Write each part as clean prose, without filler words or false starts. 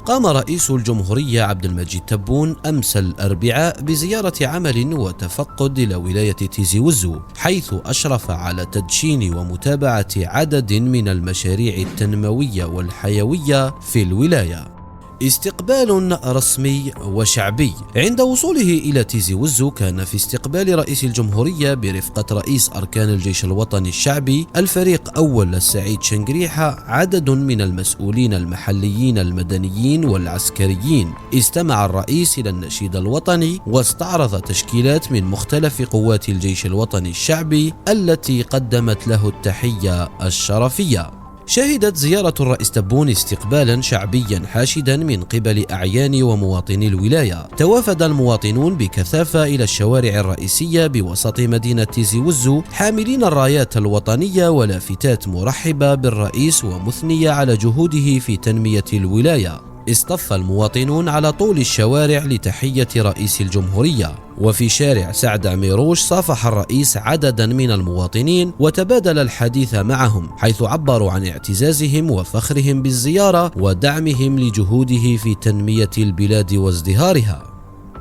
قام رئيس الجمهورية عبد المجيد تبون أمس الأربعاء بزيارة عمل وتفقد إلى ولاية تيزي وزو، حيث أشرف على تدشين ومتابعة عدد من المشاريع التنموية والحيوية في الولاية. استقبال رسمي وشعبي. عند وصوله إلى تيزي وزو كان في استقبال رئيس الجمهورية برفقة رئيس أركان الجيش الوطني الشعبي الفريق أول السعيد شنقريحة عدد من المسؤولين المحليين المدنيين والعسكريين. استمع الرئيس إلى النشيد الوطني واستعرض تشكيلات من مختلف قوات الجيش الوطني الشعبي التي قدمت له التحية الشرفية. شهدت زيارة الرئيس تبون استقبالا شعبيا حاشدا من قبل أعيان ومواطني الولاية. توافد المواطنون بكثافة إلى الشوارع الرئيسية بوسط مدينة تيزي وزو حاملين الرايات الوطنية ولافتات مرحبة بالرئيس ومثنية على جهوده في تنمية الولاية. اصطف المواطنون على طول الشوارع لتحية رئيس الجمهورية، وفي شارع سعد عميروش صافح الرئيس عددا من المواطنين وتبادل الحديث معهم، حيث عبروا عن اعتزازهم وفخرهم بالزيارة ودعمهم لجهوده في تنمية البلاد وازدهارها.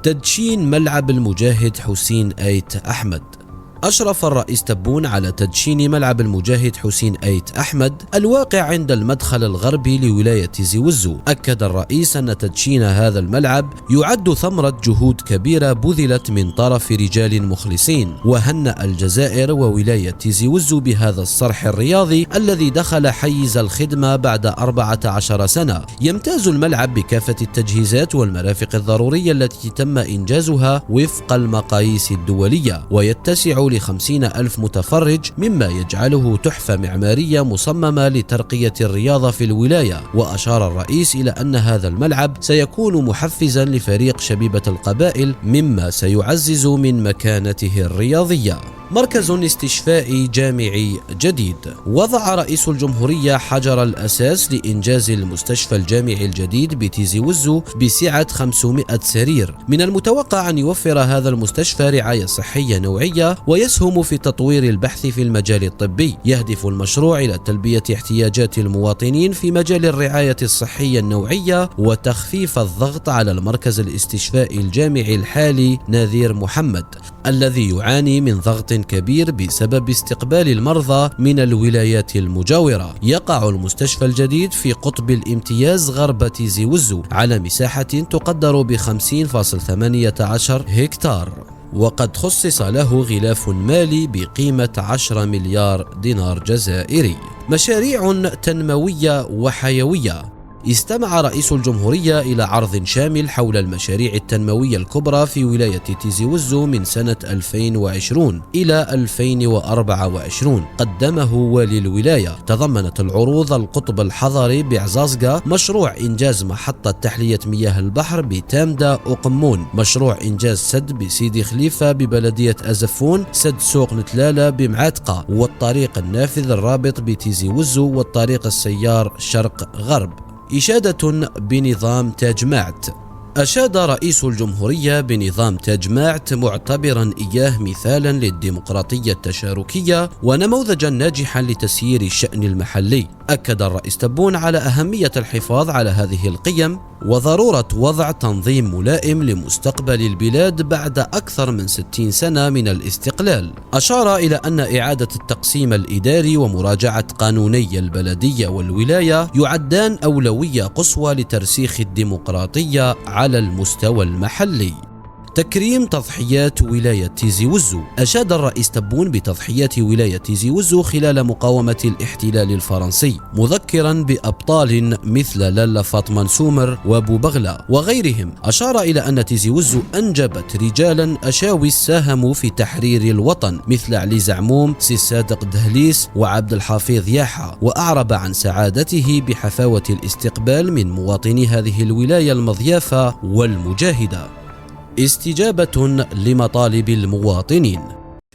تدشين ملعب المجاهد حسين آيت أحمد. أشرف الرئيس تبون على تدشين ملعب المجاهد حسين آيت أحمد الواقع عند المدخل الغربي لولاية تيزي وزو. أكد الرئيس أن تدشين هذا الملعب يعد ثمرة جهود كبيرة بذلت من طرف رجال مخلصين، وهنأ الجزائر وولاية تيزي وزو بهذا الصرح الرياضي الذي دخل حيز الخدمة بعد 14 سنة. يمتاز الملعب بكافة التجهيزات والمرافق الضرورية التي تم إنجازها وفق المقاييس الدولية، ويتسع ل50,000 متفرج، مما يجعله تحفة معمارية مصممة لترقية الرياضة في الولاية. وأشار الرئيس إلى أن هذا الملعب سيكون محفزا لفريق شبيبة القبائل، مما سيعزز من مكانته الرياضية. مركز استشفائي جامعي جديد. وضع رئيس الجمهورية حجر الأساس لإنجاز المستشفى الجامعي الجديد بتيزي وزو بسعة 500 سرير. من المتوقع أن يوفر هذا المستشفى رعاية صحية نوعية ويسهم في تطوير البحث في المجال الطبي. يهدف المشروع إلى تلبية احتياجات المواطنين في مجال الرعاية الصحية النوعية وتخفيف الضغط على المركز الاستشفائي الجامعي الحالي نذير محمد، الذي يعاني من ضغط كبير بسبب استقبال المرضى من الولايات المجاورة. يقع المستشفى الجديد في قطب الامتياز غرب تيزي وزو على مساحة تقدر ب50.18 هكتار، وقد خصص له غلاف مالي بقيمة 10 مليار دينار جزائري. مشاريع تنموية وحيوية. استمع رئيس الجمهورية إلى عرض شامل حول المشاريع التنموية الكبرى في ولاية تيزي وزو من سنة 2020 إلى 2024 قدمه والي الولاية. تضمنت العروض القطب الحضري بعزازقة، مشروع إنجاز محطة تحلية مياه البحر بتامدة أقمون، مشروع إنجاز سد بسيدي خليفة ببلدية أزفون، سد سوق نتلالة بمعاتقة، والطريق النافذ الرابط بتيزي وزو، والطريق السيار شرق غرب. إشادة بنظام تاج معت. أشاد رئيس الجمهورية بنظام تاج معت معتبرا إياه مثالا للديمقراطية التشاركية ونموذجا ناجحا لتسيير الشأن المحلي. أكد الرئيس تبون على أهمية الحفاظ على هذه القيم وضرورة وضع تنظيم ملائم لمستقبل البلاد بعد أكثر من 60 سنة من الاستقلال. أشار إلى أن إعادة التقسيم الإداري ومراجعة قانوني البلدية والولاية يعدان أولوية قصوى لترسيخ الديمقراطية على المستوى المحلي. تكريم تضحيات ولاية تيزي وزو. أشاد الرئيس تبون بتضحيات ولاية تيزي وزو خلال مقاومة الاحتلال الفرنسي، مذكرا بأبطال مثل لالا فاطمة سومر وابو بغلة وغيرهم. أشار إلى أن تيزي وزو أنجبت رجالا أشاوس ساهموا في تحرير الوطن مثل علي زعموم، سي صادق دهليس وعبد الحفيظ ياحة، وأعرب عن سعادته بحفاوة الاستقبال من مواطني هذه الولاية المضيافة والمجاهدة. استجابة لمطالب المواطنين.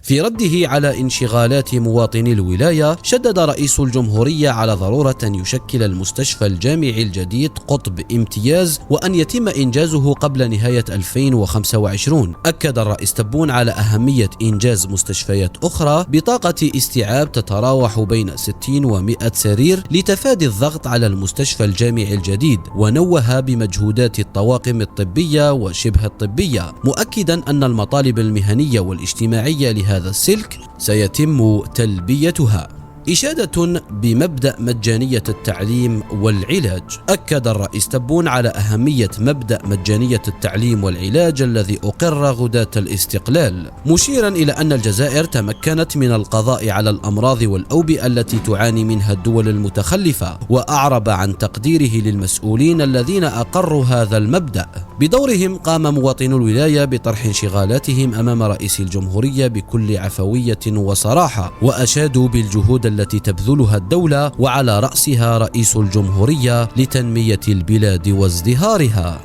في رده على انشغالات مواطني الولاية، شدد رئيس الجمهورية على ضرورة أن يشكل المستشفى الجامعي الجديد قطب امتياز وأن يتم إنجازه قبل نهاية 2025. أكد الرئيس تبون على أهمية إنجاز مستشفيات أخرى بطاقة استيعاب تتراوح بين 60 و100 سرير لتفادي الضغط على المستشفى الجامعي الجديد، ونوه بمجهودات الطواقم الطبية وشبه الطبية، مؤكدا أن المطالب المهنية والاجتماعية لهذا السلك سيتم تلبيتها. إشادة بمبدأ مجانية التعليم والعلاج. أكد الرئيس تبون على أهمية مبدأ مجانية التعليم والعلاج الذي أقر غداة الاستقلال، مشيرا إلى أن الجزائر تمكنت من القضاء على الأمراض والأوبئة التي تعاني منها الدول المتخلفة، وأعرب عن تقديره للمسؤولين الذين أقروا هذا المبدأ. بدورهم قام مواطنو الولاية بطرح انشغالاتهم أمام رئيس الجمهورية بكل عفوية وصراحة، وأشادوا بالجهود التي تبذلها الدولة وعلى رأسها رئيس الجمهورية لتنمية البلاد وازدهارها.